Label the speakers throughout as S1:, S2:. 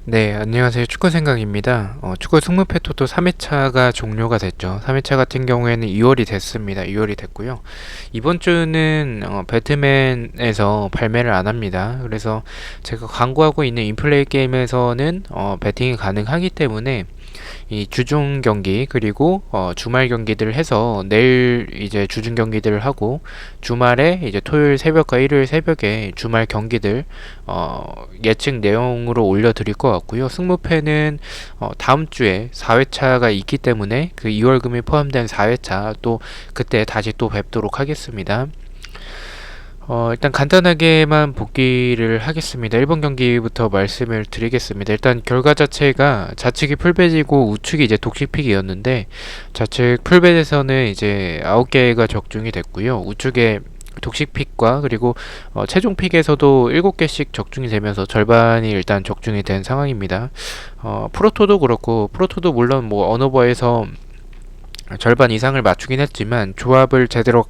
S1: 네, 안녕하세요. 축구생각입니다. 축구 승무패 토토 3회차가 종료가 됐죠. 3회차 같은 경우에는 2월이 됐습니다. 2월이 됐고요. 이번 주는 배트맨에서 발매를 안 합니다. 그래서 제가 광고하고 있는 인플레이 게임에서는 배팅이 가능하기 때문에 이 주중 경기 그리고 주말 경기들을 해서 내일 이제 주중 경기들을 하고 주말에 이제 토요일 새벽과 일요일 새벽에 주말 경기들 예측 내용으로 올려드릴 것 같고요. 승무패는 다음 주에 4회차가 있기 때문에 그 2월금이 포함된 4회차 또 그때 다시 또 뵙도록 하겠습니다. 일단 간단하게만 복귀를 하겠습니다. 1번 경기부터 말씀을 드리겠습니다. 일단 결과 자체가 좌측이 풀베지고 우측이 이제 독식픽이었는데 좌측 풀베에서는 이제 9개가 적중이 됐고요. 우측에 독식픽과 그리고 최종 픽에서도 7개씩 적중이 되면서 절반이 일단 적중이 된 상황입니다. 프로토도 그렇고 프로토도 물론 뭐 언어버에서 절반 이상을 맞추긴 했지만 조합을 제대로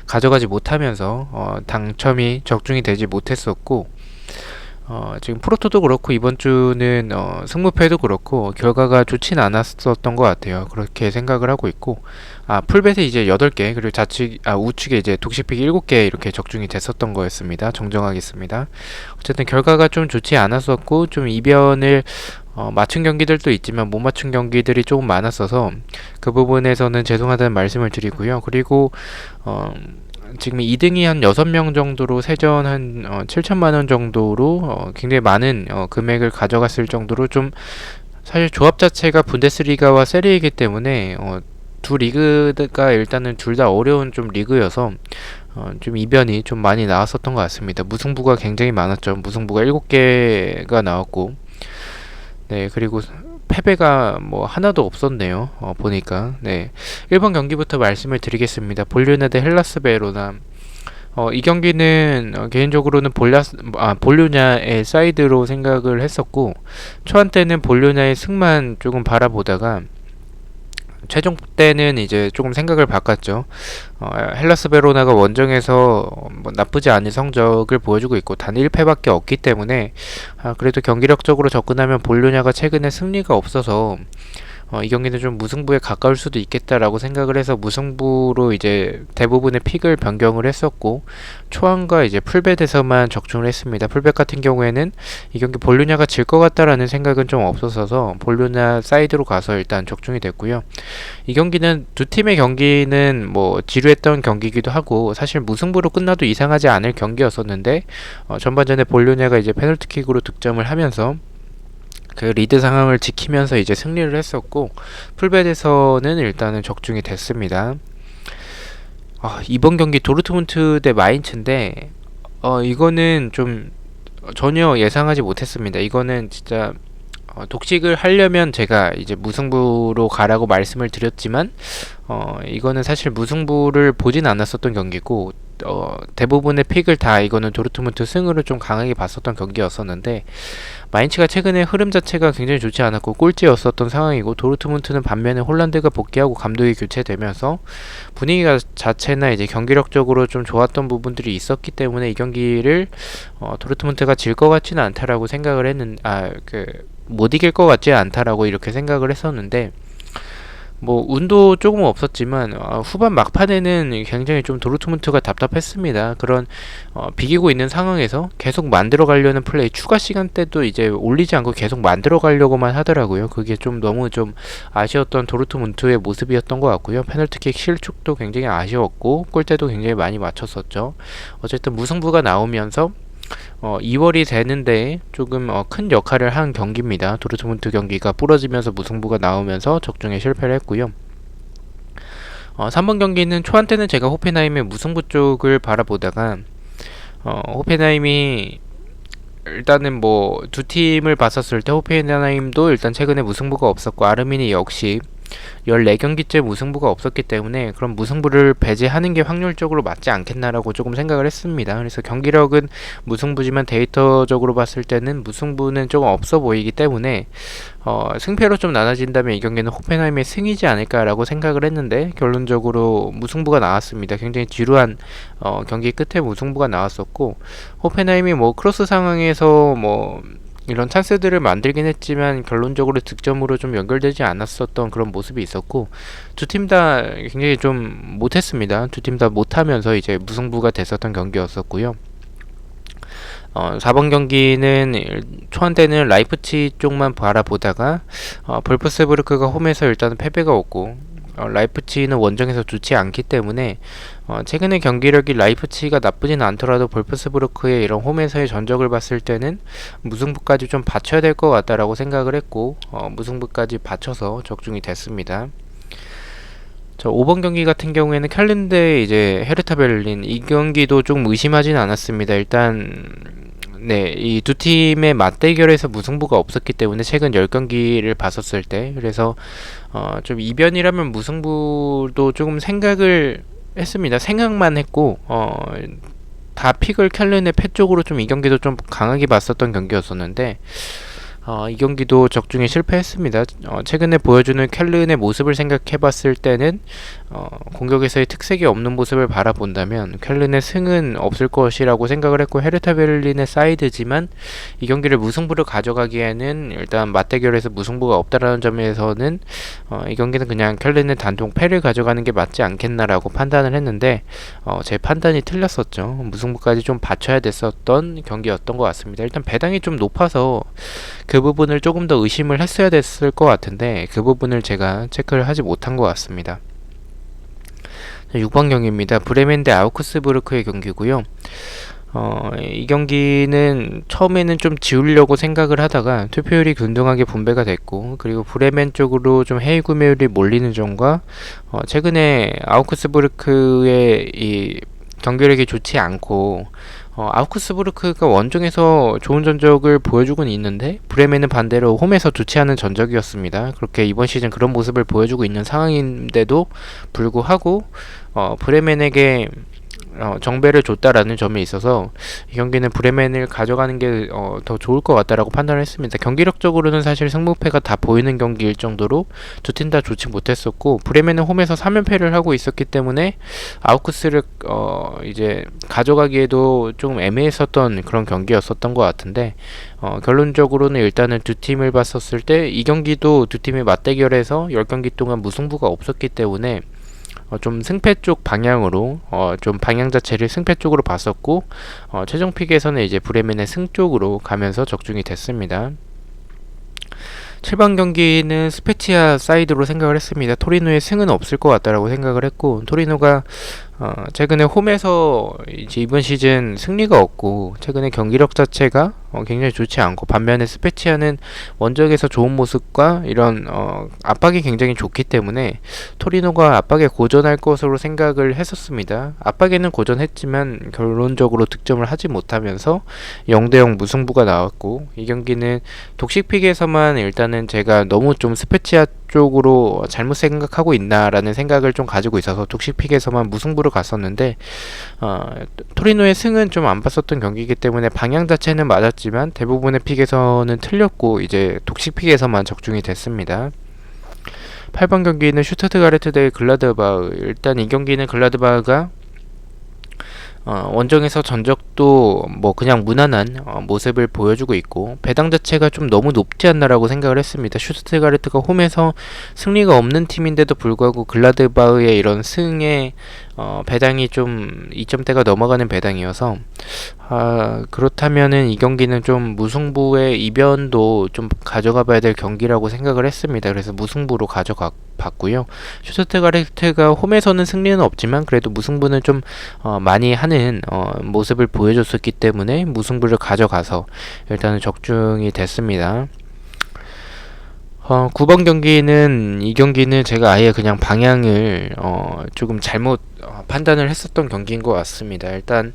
S1: 가져가지 못하면서 당첨이 적중이 되지 못했었고 지금 프로토도 그렇고 이번 주는 승무패도 그렇고 결과가 좋진 않았었던 것 같아요. 그렇게 생각을 하고 있고 풀벳에 이제 8개 그리고 우측에 이제 독식픽 7개 이렇게 적중이 됐었던 거였습니다. 정정하겠습니다. 어쨌든 결과가 좀 좋지 않았었고 좀 이변을 맞춘 경기들도 있지만 못 맞춘 경기들이 조금 많았어서 그 부분에서는 죄송하다는 말씀을 드리고요. 그리고 지금 2등이 한 6명 정도로 세전 한 7천만원 정도로 굉장히 많은 금액을 가져갔을 정도로 좀 사실 조합 자체가 분데스리가와 세리이기 때문에 두 리그가 일단은 둘 다 어려운 좀 리그여서 좀 이변이 좀 많이 나왔었던 것 같습니다. 무승부가 굉장히 많았죠. 무승부가 7개가 나왔고 네, 그리고 패배가 뭐 하나도 없었네요. 보니까. 네. 1번 경기부터 말씀을 드리겠습니다. 볼료나 대 헬라스 베로나. 이 경기는 개인적으로는 볼료냐의 사이드로 생각을 했었고 초반 때는 볼료냐의 승만 조금 바라보다가 최종 때는 이제 조금 생각을 바꿨죠. 헬라스 베로나가 원정에서 뭐 나쁘지 않은 성적을 보여주고 있고 단 1패밖에 없기 때문에 그래도 경기력적으로 접근하면 볼로냐가 최근에 승리가 없어서 이 경기는 좀 무승부에 가까울 수도 있겠다라고 생각을 해서 무승부로 이제 대부분의 픽을 변경을 했었고 초안과 이제 풀벳에서만 적중을 했습니다. 풀벳 같은 경우에는 이 경기 볼로냐가 질 것 같다라는 생각은 좀 없었어서 볼로냐 사이드로 가서 일단 적중이 됐고요. 이 경기는 두 팀의 경기는 뭐 지루했던 경기이기도 하고 사실 무승부로 끝나도 이상하지 않을 경기였었는데 전반전에 볼로냐가 이제 페널티킥으로 득점을 하면서 그 리드 상황을 지키면서 이제 승리를 했었고 풀벳에서는 일단은 적중이 됐습니다. 이번 경기 도르트문트 대 마인츠인데 이거는 좀 전혀 예상하지 못했습니다. 이거는 진짜 독식을 하려면 제가 이제 무승부로 가라고 말씀을 드렸지만 이거는 사실 무승부를 보진 않았었던 경기고 대부분의 픽을 다 이거는 도르트문트 승으로 좀 강하게 봤었던 경기였었는데 마인츠가 최근에 흐름 자체가 굉장히 좋지 않았고 꼴찌였었던 상황이고 도르트문트는 반면에 홀란드가 복귀하고 감독이 교체되면서 분위기가 자체나 이제 경기력적으로 좀 좋았던 부분들이 있었기 때문에 이 경기를 도르트문트가 질 것 같지는 않다라고 생각을 못 이길 것 같지 않다라고 이렇게 생각을 했었는데 뭐 운도 조금 없었지만 후반 막판에는 굉장히 좀 도르트문트가 답답했습니다. 그런 비기고 있는 상황에서 계속 만들어 가려는 플레이 추가 시간 때도 이제 올리지 않고 계속 만들어 가려고만 하더라고요. 그게 좀 너무 좀 아쉬웠던 도르트문트의 모습이었던 것 같고요. 페널티킥 실축도 굉장히 아쉬웠고 골대도 굉장히 많이 맞췄었죠. 어쨌든 무승부가 나오면서 2월이 되는데 조금 큰 역할을 한 경기입니다. 도르트문트 경기가 부러지면서 무승부가 나오면서 적중에 실패를 했고요. 3번 경기는 초안 때는 제가 호펜하임의 무승부 쪽을 바라보다가 호펜하임이 일단은 뭐 두 팀을 봤었을 때 호펜하임도 일단 최근에 무승부가 없었고 아르미니 역시 14경기째 무승부가 없었기 때문에 그런 무승부를 배제하는 게 확률적으로 맞지 않겠나라고 조금 생각을 했습니다. 그래서 경기력은 무승부지만 데이터적으로 봤을 때는 무승부는 조금 없어 보이기 때문에 승패로 좀 나눠진다면 이 경기는 호펜하임의 승이지 않을까라고 생각을 했는데 결론적으로 무승부가 나왔습니다. 굉장히 지루한 경기 끝에 무승부가 나왔었고 호펜하임이 뭐 크로스 상황에서 뭐 이런 찬스들을 만들긴 했지만 결론적으로 득점으로 좀 연결되지 않았었던 그런 모습이 있었고, 두 팀 다 굉장히 좀 못했습니다. 두 팀 다 못하면서 이제 무승부가 됐었던 경기였었고요. 4번 경기는 초반대는 라이프치 쪽만 바라보다가 볼프스부르크가 홈에서 일단은 패배가 없고, 라이프치히는 원정에서 좋지 않기 때문에 최근의 경기력이 라이프치히가 나쁘진 않더라도 볼프스부르크의 이런 홈에서의 전적을 봤을 때는 무승부까지 좀 받쳐야 될 것 같다라고 생각을 했고, 무승부까지 받쳐서 적중이 됐습니다. 5번 경기 같은 경우에는 켈른 대 이제 헤르타 베를린, 이 경기도 좀 의심하진 않았습니다. 일단 네, 이 두 팀의 맞대결에서 무승부가 없었기 때문에 최근 10경기를 봤었을 때, 그래서 좀 이변이라면 무승부도 조금 생각을 했습니다. 생각만 했고, 다 픽을 켈른의 패 쪽으로 좀 이 경기도 좀 강하게 봤었던 경기였었는데, 이 경기도 적중에 실패했습니다. 최근에 보여주는 켈른의 모습을 생각해봤을 때는 공격에서의 특색이 없는 모습을 바라본다면 켈른의 승은 없을 것이라고 생각을 했고, 헤르타 베를린의 사이드지만 이 경기를 무승부로 가져가기에는 일단 맞대결에서 무승부가 없다라는 점에서는 이 경기는 그냥 켈른의 단통 패를 가져가는 게 맞지 않겠나라고 판단을 했는데, 제 판단이 틀렸었죠. 무승부까지 좀 받쳐야 됐었던 경기였던 것 같습니다. 일단 배당이 좀 높아서 그 부분을 조금 더 의심을 했어야 됐을 것 같은데, 그 부분을 제가 체크를 하지 못한 것 같습니다. 6번 경기입니다. 브레멘 대 아우크스부르크의 경기고요. 이 경기는 처음에는 좀 지우려고 생각을 하다가 투표율이 균등하게 분배가 됐고, 그리고 브레멘 쪽으로 좀 해외 구매율이 몰리는 점과 최근에 아우크스부르크의 이 경기력이 좋지 않고, 아우크스부르크가 원정에서 좋은 전적을 보여주고는 있는데 브레멘은 반대로 홈에서 좋지 않은 전적이었습니다. 그렇게 이번 시즌 그런 모습을 보여주고 있는 상황인데도 불구하고 브레멘에게 정배를 줬다라는 점에 있어서 이 경기는 브레멘을 가져가는 게 더 좋을 것 같다라고 판단을 했습니다. 경기력적으로는 사실 승부패가 다 보이는 경기일 정도로 두 팀 다 좋지 못했었고, 브레멘은 홈에서 3연패를 하고 있었기 때문에 아우크스를 이제 가져가기에도 조금 애매했었던 그런 경기였었던 것 같은데, 결론적으로는 일단은 두 팀을 봤었을 때 이 경기도 두 팀의 맞대결에서 10경기 동안 무승부가 없었기 때문에 좀 승패 쪽 방향으로 좀 방향 자체를 승패 쪽으로 봤었고, 최종 픽에서는 이제 브레멘의 승 쪽으로 가면서 적중이 됐습니다. 7번 경기는 스페치아 사이드로 생각을 했습니다. 토리노의 승은 없을 것 같다라고 생각을 했고, 토리노가 최근에 홈에서 이제 이번 시즌 승리가 없고 최근에 경기력 자체가 굉장히 좋지 않고, 반면에 스페치아는 원정에서 좋은 모습과 이런 압박이 굉장히 좋기 때문에 토리노가 압박에 고전할 것으로 생각을 했었습니다. 압박에는 고전했지만 결론적으로 득점을 하지 못하면서 0대0 무승부가 나왔고, 이 경기는 독식픽에서만 일단은 제가 너무 좀 스페치아 쪽으로 잘못 생각하고 있나라는 생각을 좀 가지고 있어서 독식픽에서만 무승부로 갔었는데, 토리노의 승은 좀 안 봤었던 경기이기 때문에 방향 자체는 맞았지만 대부분의 픽에서는 틀렸고 이제 독식픽에서만 적중이 됐습니다. 8번 경기는 슈투트가르트 대 글라드바흐. 일단 이 경기는 글라드바흐가 원정에서 전적도 뭐 그냥 무난한 모습을 보여주고 있고, 배당 자체가 좀 너무 높지 않나라고 생각을 했습니다. 슈투트가르트가 홈에서 승리가 없는 팀인데도 불구하고 글라드바흐의 이런 승에 배당이 좀 2점대가 넘어가는 배당이어서, 그렇다면은 이 경기는 좀 무승부의 이변도 좀 가져가 봐야 될 경기라고 생각을 했습니다. 그래서 무승부로 봤고요. 슈투트가르트가 홈에서는 승리는 없지만 그래도 무승부는 좀 많이 하는 모습을 보여줬었기 때문에 무승부를 가져가서 일단은 적중이 됐습니다. 9번 경기는, 이 경기는 제가 아예 그냥 방향을 조금 잘못 판단을 했었던 경기인 것 같습니다. 일단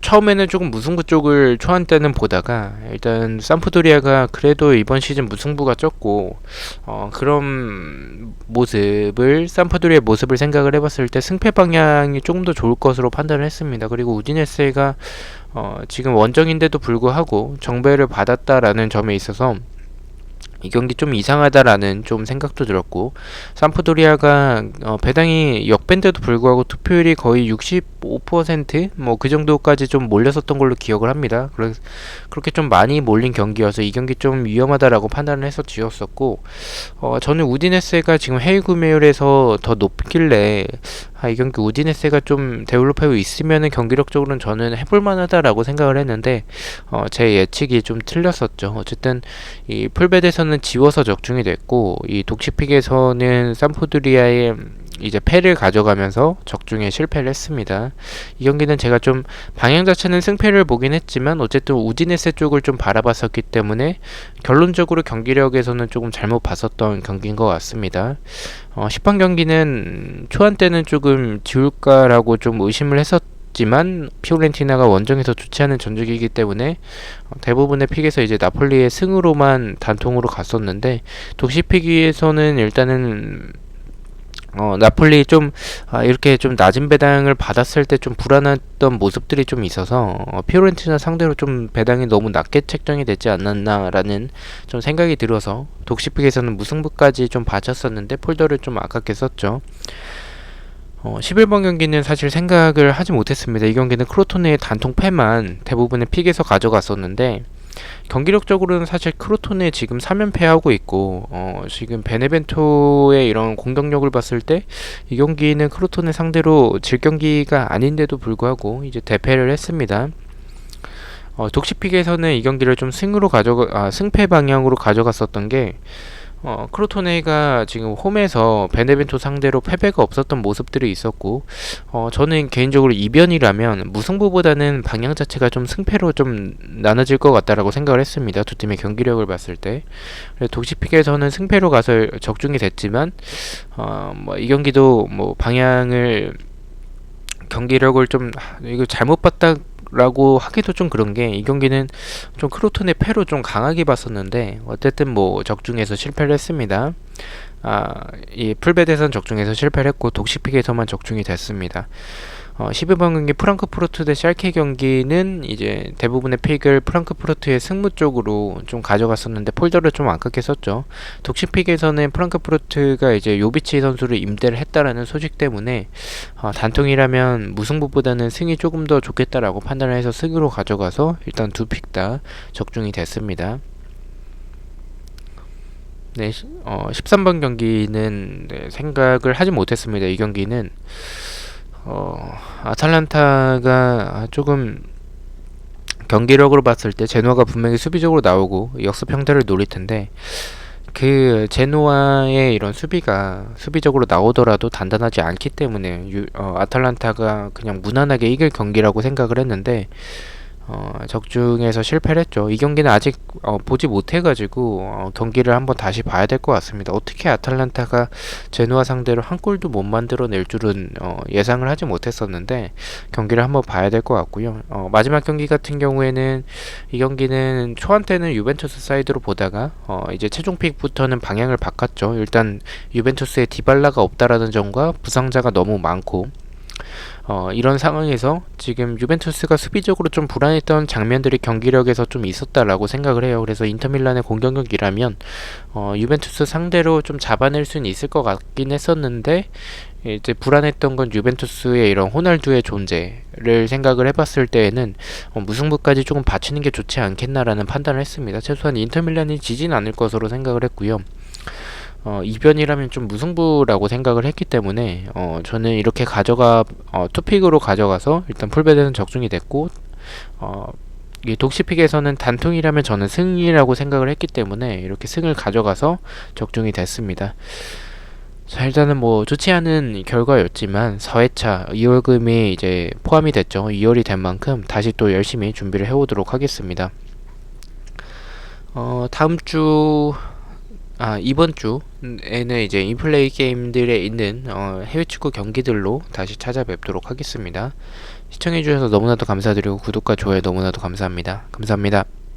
S1: 처음에는 조금 무승부 쪽을 초반때는 보다가, 일단 삼프도리아가 그래도 이번 시즌 무승부가 적고 그런 모습을, 삼프도리아의 모습을 생각을 해봤을 때 승패 방향이 조금 더 좋을 것으로 판단을 했습니다. 그리고 우디네세가 지금 원정인데도 불구하고 정배를 받았다라는 점에 있어서 이 경기 좀 이상하다라는 좀 생각도 들었고, 삼프도리아가 배당이 역배인데도 불구하고 투표율이 거의 65% 뭐 그 정도까지 좀 몰렸었던 걸로 기억을 합니다. 그렇게 좀 많이 몰린 경기여서 이 경기 좀 위험하다라고 판단을 해서 지었었고, 저는 우디네세가 지금 해외 구매율에서 더 높길래 이 경기 우디네세가 좀 데블롭하고 있으면은 경기력적으로는 저는 해볼 만하다라고 생각을 했는데, 제 예측이 좀 틀렸었죠. 어쨌든 이 풀베드에서는 지워서 적중이 됐고, 이 독시픽에서는 삼프도리아의 이제 패를 가져가면서 적중에 실패를 했습니다. 이 경기는 제가 좀 방향 자체는 승패를 보긴 했지만 어쨌든 우디네세 쪽을 좀 바라봤었기 때문에 결론적으로 경기력에서는 조금 잘못 봤었던 경기인 것 같습니다. 10판 경기는 초반 때는 조금 지울까라고 좀 의심을 했었지만 피오렌티나가 원정에서 좋지 않은 전적이기 때문에 대부분의 픽에서 이제 나폴리의 승으로만 단통으로 갔었는데, 독시픽에서는 일단은 나폴리 좀 이렇게 좀 낮은 배당을 받았을 때 좀 불안했던 모습들이 좀 있어서 피오렌티나 상대로 좀 배당이 너무 낮게 책정이 되지 않았나라는 좀 생각이 들어서 독시픽에서는 무승부까지 좀 봐쳤었는데 폴더를 좀 아깝게 썼죠. 11번 경기는 사실 생각을 하지 못했습니다. 이 경기는 크로토네의 단통 패만 대부분의 픽에서 가져갔었는데, 경기력적으로는 사실 크로톤에 지금 3연패하고 있고, 지금 베네벤토의 이런 공격력을 봤을 때 이 경기는 크로톤을 상대로 질 경기가 아닌데도 불구하고 이제 대패를 했습니다. 독시픽에서는 이 경기를 좀 승패 방향으로 가져갔었던 게, 크로토네가 지금 홈에서 베네벤토 상대로 패배가 없었던 모습들이 있었고, 저는 개인적으로 이변이라면 무승부보다는 방향 자체가 좀 승패로 좀 나눠질 것 같다라고 생각을 했습니다. 두 팀의 경기력을 봤을 때. 독시픽에서는 승패로 가서 적중이 됐지만, 이 경기도 뭐 경기력을 좀 이거 잘못 봤다 라고 하기도 좀 그런 게, 이 경기는 좀 크로톤의 패로 좀 강하게 봤었는데 어쨌든 뭐 적중해서 실패를 했습니다. 이 풀베드에선 적중해서 실패를 했고 독시픽에서만 적중이 됐습니다. 12번 경기 프랑크푸르트 대 샬케 경기는 이제 대부분의 픽을 프랑크푸르트의 승무 쪽으로 좀 가져갔었는데 폴더를 좀 아깝게 썼죠. 독시픽에서는 프랑크푸르트가 이제 요비치 선수를 임대를 했다라는 소식 때문에 단통이라면 무승부보다는 승이 조금 더 좋겠다라고 판단을 해서 승으로 가져가서 일단 두 픽 다 적중이 됐습니다. 네, 13번 경기는 생각을 하지 못했습니다. 이 경기는 아탈란타가 조금 경기력으로 봤을 때 제노아가 분명히 수비적으로 나오고 역습 형태를 노릴 텐데, 그 제노아의 이런 수비가 수비적으로 나오더라도 단단하지 않기 때문에 아탈란타가 그냥 무난하게 이길 경기라고 생각을 했는데 적중해서 실패를 했죠. 이 경기는 아직 보지 못해가지고 경기를 한번 다시 봐야 될 것 같습니다. 어떻게 아탈란타가 제노아 상대로 한 골도 못 만들어낼 줄은 예상을 하지 못했었는데 경기를 한번 봐야 될 것 같고요. 마지막 경기 같은 경우에는 이 경기는 초반 때는 유벤투스 사이드로 보다가 이제 최종 픽부터는 방향을 바꿨죠. 일단 유벤투스에 디발라가 없다라는 점과 부상자가 너무 많고, 이런 상황에서 지금 유벤투스가 수비적으로 좀 불안했던 장면들이 경기력에서 좀 있었다라고 생각을 해요. 그래서 인터밀란의 공격력이라면 유벤투스 상대로 좀 잡아낼 수는 있을 것 같긴 했었는데, 이제 불안했던 건 유벤투스의 이런 호날두의 존재를 생각을 해봤을 때에는 무승부까지 조금 받치는 게 좋지 않겠나라는 판단을 했습니다. 최소한 인터밀란이 지진 않을 것으로 생각을 했고요. 이변이라면 좀 무승부라고 생각을 했기 때문에 저는 이렇게 투픽으로 가져가서 일단 풀베드는 적중이 됐고, 이 독시픽에서는 단통이라면 저는 승이라고 생각을 했기 때문에 이렇게 승을 가져가서 적중이 됐습니다. 자, 일단은 뭐 좋지 않은 결과였지만 4회차 2월금이 이제 포함이 됐죠. 2월이 된 만큼 다시 또 열심히 준비를 해오도록 하겠습니다. 이번 주에는 이제 인플레이 게임들에 있는 해외 축구 경기들로 다시 찾아뵙도록 하겠습니다. 시청해주셔서 너무나도 감사드리고 구독과 좋아요 너무나도 감사합니다. 감사합니다.